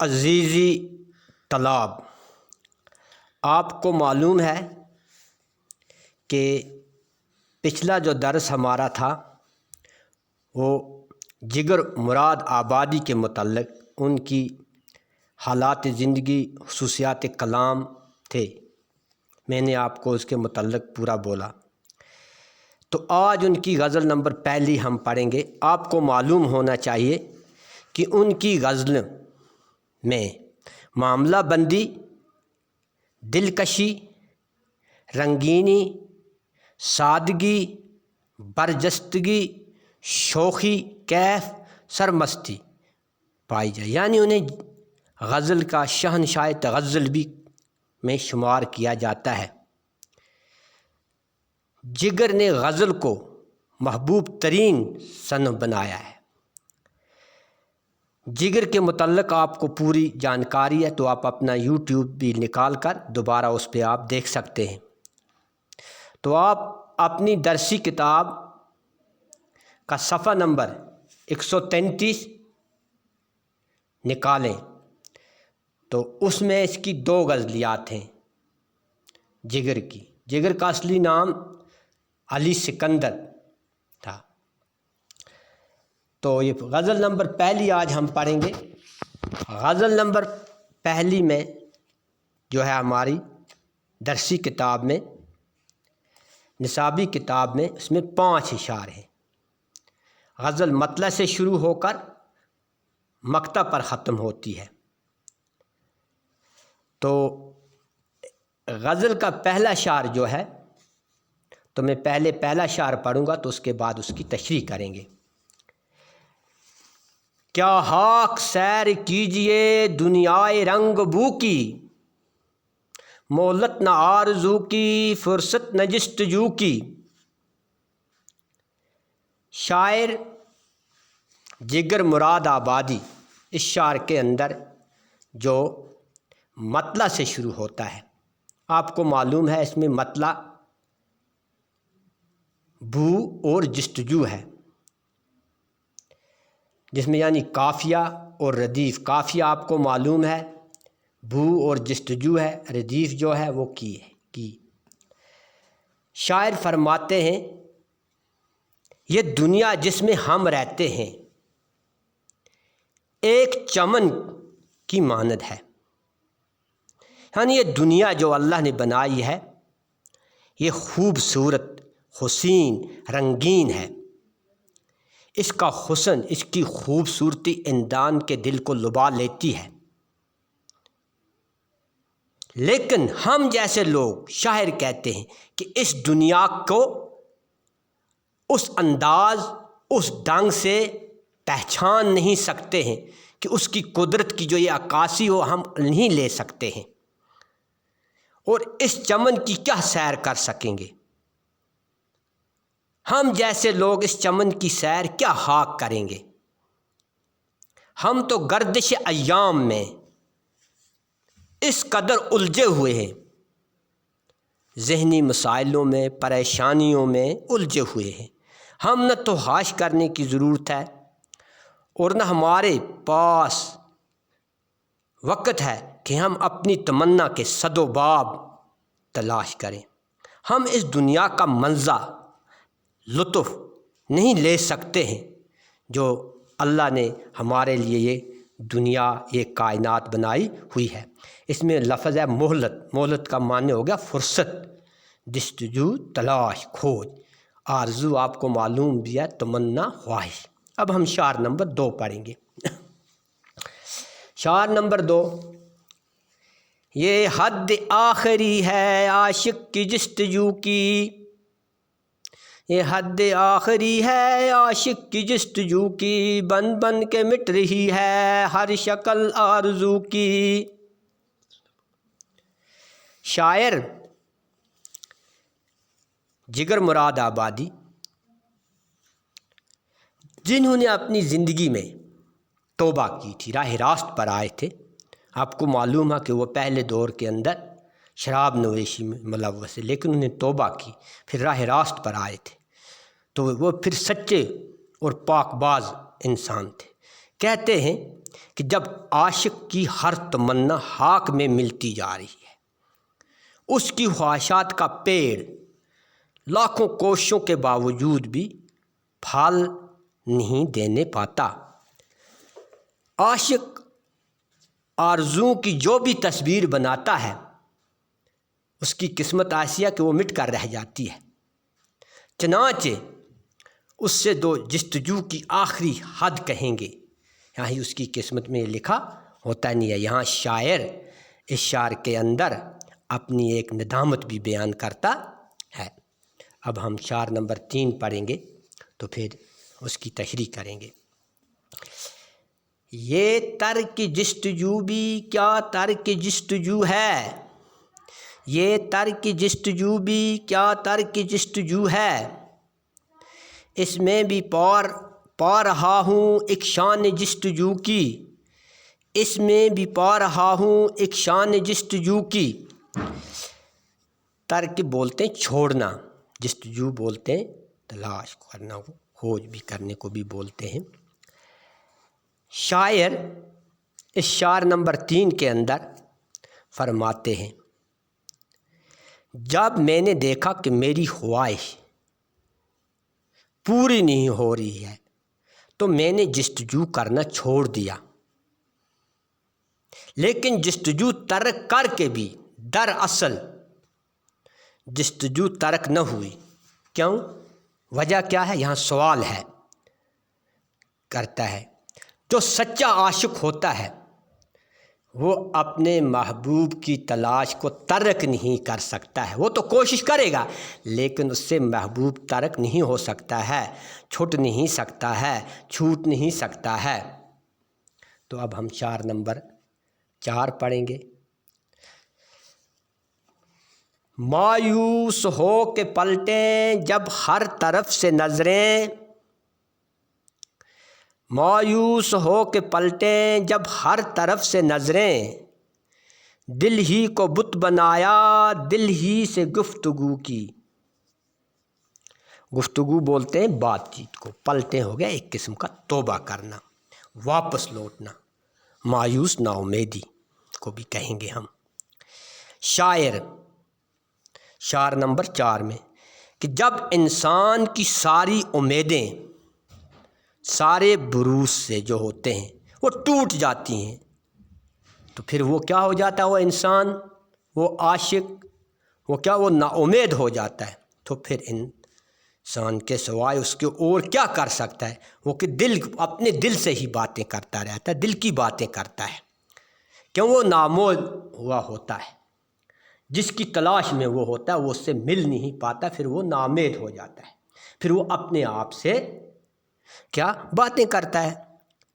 عزیزی طلاب، آپ کو معلوم ہے کہ پچھلا جو درس ہمارا تھا وہ جگر مراد آبادی کے متعلق ان کی حالات زندگی، خصوصیات کلام تھے۔ میں نے آپ کو اس کے متعلق پورا بولا۔ تو آج ان کی غزل نمبر پہلی ہم پڑھیں گے۔ آپ کو معلوم ہونا چاہیے کہ ان کی غزل میں معاملہ بندی، دلکشی، رنگینی، سادگی، برجستگی، شوخی، کیف، سرمستی پائی جائے، یعنی انہیں غزل کا شہنشاہ تغزل بھی میں شمار کیا جاتا ہے۔ جگر نے غزل کو محبوب ترین صنف بنایا ہے۔ جگر کے متعلق آپ کو پوری جانکاری ہے تو آپ اپنا یوٹیوب بھی نکال کر دوبارہ اس پہ آپ دیکھ سکتے ہیں۔ تو آپ اپنی درسی کتاب کا صفحہ نمبر 133 نکالیں تو اس میں اس کی 2 غزلیات ہیں جگر کی۔ جگر کا اصلی نام علی سکندر تھا۔ تو یہ غزل نمبر پہلی آج ہم پڑھیں گے۔ غزل نمبر پہلی میں جو ہے ہماری درسی کتاب میں، نصابی کتاب میں، اس میں 5 اشعار ہیں۔ غزل مطلع سے شروع ہو کر مقطع پر ختم ہوتی ہے۔ تو غزل کا پہلا اشعار جو ہے تو میں پہلے پہلا اشعار پڑھوں گا تو اس کے بعد اس کی تشریح کریں گے۔ کیا ہاک سیر کیجئے دنیائے رنگ بو کی، مہلت نہ آرزو کی، فرصت نہ جستجو کی۔ شاعر جگر مراد آبادی اس شعر کے اندر جو مطلع سے شروع ہوتا ہے، آپ کو معلوم ہے اس میں مطلع بو اور جستجو ہے، جس میں یعنی قافیہ اور ردیف۔ قافیہ آپ کو معلوم ہے بو اور جستجو ہے، ردیف جو ہے وہ کی ہے کی۔ شاعر فرماتے ہیں یہ دنیا جس میں ہم رہتے ہیں ایک چمن کی مانند ہے، یعنی یہ دنیا جو اللہ نے بنائی ہے یہ خوبصورت، حسین، رنگین ہے۔ اس کا حسن، اس کی خوبصورتی انسان کے دل کو لبھا لیتی ہے، لیکن ہم جیسے لوگ، شاعر کہتے ہیں کہ اس دنیا کو اس انداز، اس ڈھنگ سے پہچان نہیں سکتے ہیں کہ اس کی قدرت کی جو یہ عکاسی ہو ہم نہیں لے سکتے ہیں، اور اس چمن کی کیا سیر کر سکیں گے۔ ہم جیسے لوگ اس چمن کی سیر کیا ہاک کریں گے۔ ہم تو گردش ایام میں اس قدر الجھے ہوئے ہیں، ذہنی مسائلوں میں، پریشانیوں میں الجھے ہوئے ہیں۔ ہم نہ تو حاش کرنے کی ضرورت ہے اور نہ ہمارے پاس وقت ہے کہ ہم اپنی تمنا کے صد و باب تلاش کریں۔ ہم اس دنیا کا مزہ، لطف نہیں لے سکتے ہیں جو اللہ نے ہمارے لیے یہ دنیا، یہ کائنات بنائی ہوئی ہے۔ اس میں لفظ ہے مہلت۔ مہلت کا معنی ہو گیا فرصت، جستجو تلاش، کھوج، آرزو آپ کو معلوم بھی ہے، تمنا، خواہش۔ اب ہم شعر نمبر 2 پڑھیں گے۔ شعر نمبر 2، یہ حد آخری ہے عاشق کی جستجو کی، یہ حد آخری ہے عاشق کی جستجو کی، بن بن کے مٹ رہی ہے ہر شکل آرزو کی۔ شاعر جگر مراد آبادی جنہوں نے اپنی زندگی میں توبہ کی تھی، راہ راست پر آئے تھے۔ آپ کو معلوم ہے کہ وہ پہلے دور کے اندر شراب نوشی میں ملوث ہے، لیکن انہیں توبہ کی، پھر راہ راست پر آئے تھے، تو وہ پھر سچے اور پاک باز انسان تھے۔ کہتے ہیں کہ جب عاشق کی ہر تمنا خاک میں ملتی جا رہی ہے، اس کی خواہشات کا پیڑ لاکھوں کوششوں کے باوجود بھی پھل نہیں دینے پاتا۔ عاشق آرزو کی جو بھی تصویر بناتا ہے اس کی قسمت ایسی ہے کہ وہ مٹ کر رہ جاتی ہے۔ چنانچہ اس سے دو جستجو کی آخری حد کہیں گے، یہاں ہی اس کی قسمت میں لکھا ہوتا نہیں ہے۔ یہاں شاعر اس شعر کے اندر اپنی ایک ندامت بھی بیان کرتا ہے۔ اب ہم شعر نمبر 3 پڑھیں گے تو پھر اس کی تشریح کریں گے۔ یہ ترک جستجو بھی کیا ترک جستجو ہے، یہ ترک جستجو بھی کیا ترک جستجو ہے، اس میں بھی پا رہا ہوں ایک شان جستجو کی، اس میں بھی پا رہا ہوں ایک شان جستجو کی۔ ترک بولتے ہیں چھوڑنا، جستجو بولتے ہیں تلاش کرنا، کھوج بھی کرنے کو بھی بولتے ہیں۔ شاعر اس شعر نمبر 3 کے اندر فرماتے ہیں، جب میں نے دیکھا کہ میری خواہش پوری نہیں ہو رہی ہے تو میں نے جستجو کرنا چھوڑ دیا، لیکن جستجو ترک کر کے بھی دراصل جستجو ترک نہ ہوئی۔ کیوں؟ وجہ کیا ہے؟ یہاں سوال ہے کرتا ہے۔ جو سچا عاشق ہوتا ہے وہ اپنے محبوب کی تلاش کو ترک نہیں کر سکتا ہے، وہ تو کوشش کرے گا لیکن اس سے محبوب ترک نہیں ہو سکتا ہے، چھوٹ نہیں سکتا ہے، چھوٹ نہیں سکتا ہے۔ تو اب ہم شعر نمبر 4 پڑھیں گے۔ مایوس ہو کے پلٹیں جب ہر طرف سے نظریں، مایوس ہو کے پلٹیں جب ہر طرف سے نظریں، دل ہی کو بت بنایا دل ہی سے گفتگو کی۔ گفتگو بولتے ہیں بات چیت کو، پلٹیں ہو گیا ایک قسم کا توبہ کرنا، واپس لوٹنا، مایوس نا امیدی کو بھی کہیں گے ہم۔ شاعر شعر نمبر 4 میں کہ جب انسان کی ساری امیدیں سارے بروز سے جو ہوتے ہیں وہ ٹوٹ جاتی ہیں تو پھر وہ کیا ہو جاتا ہے؟ وہ انسان، وہ عاشق، وہ نا امید ہو جاتا ہے۔ تو پھر انسان کے سوائے اس کے اور کیا کر سکتا ہے؟ وہ کہ اپنے دل سے ہی باتیں کرتا رہتا ہے، دل کی باتیں کرتا ہے، کیوں وہ نامود ہوا ہوتا ہے، جس کی تلاش میں وہ ہوتا ہے وہ اس سے مل نہیں پاتا، پھر وہ نامید ہو جاتا ہے، پھر وہ اپنے آپ سے کیا باتیں کرتا ہے۔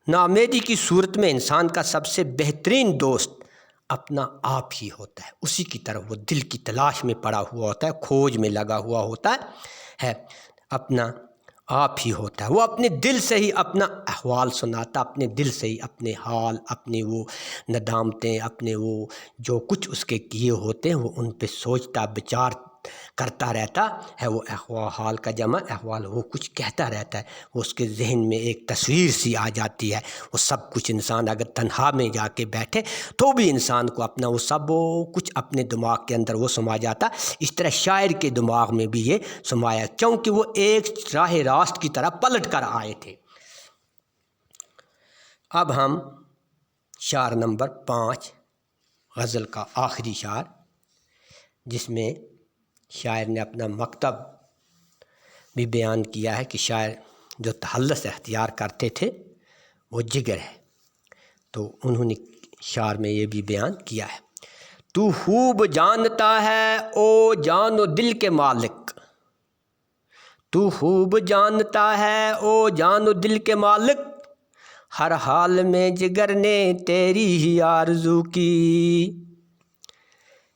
ناامیدی کی صورت میں انسان کا سب سے بہترین دوست اپنا آپ ہی ہوتا ہے، اسی کی طرف وہ دل کی تلاش میں پڑا ہوا ہوتا ہے، کھوج میں لگا ہوا ہوتا ہے، اپنا آپ ہی ہوتا ہے۔ وہ اپنے دل سے ہی اپنا احوال سناتا، اپنے دل سے ہی اپنے حال، اپنے وہ ندامتیں، اپنے وہ جو کچھ اس کے کیے ہوتے ہیں وہ ان پہ سوچتا بچار کرتا رہتا ہے۔ وہ حال کا جمع احوال، وہ کچھ کہتا رہتا ہے، وہ اس کے ذہن میں ایک تصویر سی آ جاتی ہے۔ وہ سب کچھ انسان اگر تنہا میں جا کے بیٹھے تو بھی انسان کو اپنا وہ سب کچھ اپنے دماغ کے اندر وہ سما جاتا۔ اس طرح شاعر کے دماغ میں بھی یہ سمایا، کیونکہ وہ ایک راہ راست کی طرح پلٹ کر آئے تھے۔ اب ہم شعر نمبر 5 غزل کا آخری شعر، جس میں شاعر نے اپنا مکتب بھی بیان کیا ہے کہ شاعر جو تخلص اختیار کرتے تھے وہ جگر ہے، تو انہوں نے شعر میں یہ بھی بیان کیا ہے۔ تو خوب جانتا ہے او جان و دل کے مالک، تو خوب جانتا ہے او جان و دل کے مالک، ہر حال میں جگر نے تیری ہی آرزو کی۔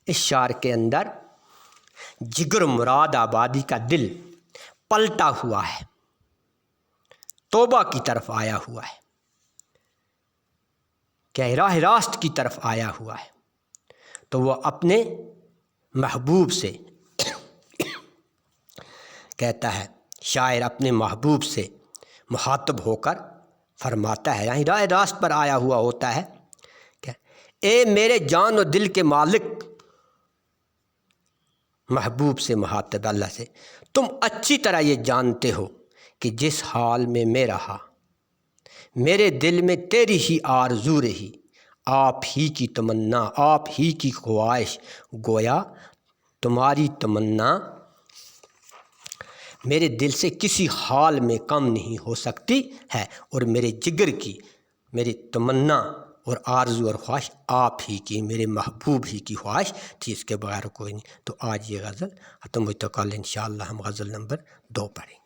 اس شعر کے اندر جگر مراد آبادی کا دل پلٹا ہوا ہے، توبہ کی طرف آیا ہوا ہے، کیا راہ راست کی طرف آیا ہوا ہے، تو وہ اپنے محبوب سے کہتا ہے، شاعر اپنے محبوب سے مخاطب ہو کر فرماتا ہے، یعنی راہ راست پر آیا ہوا ہوتا ہے کہ اے میرے جان و دل کے مالک، محبوب سے مخاطب اللہ سے، تم اچھی طرح یہ جانتے ہو کہ جس حال میں میں رہا میرے دل میں تیری ہی آرزو رہی، آپ ہی کی تمنا، آپ ہی کی خواہش، گویا تمہاری تمنا میرے دل سے کسی حال میں کم نہیں ہو سکتی ہے، اور میرے جگر کی، میری تمنا اور آرزو اور خواہش آپ ہی کی، میرے محبوب ہی کی خواہش تھی، اس کے بغیر کوئی نہیں۔ تو آج یہ غزل ختم ہوئی، تو کل انشاءاللہ ہم غزل نمبر 2 پڑھیں گے۔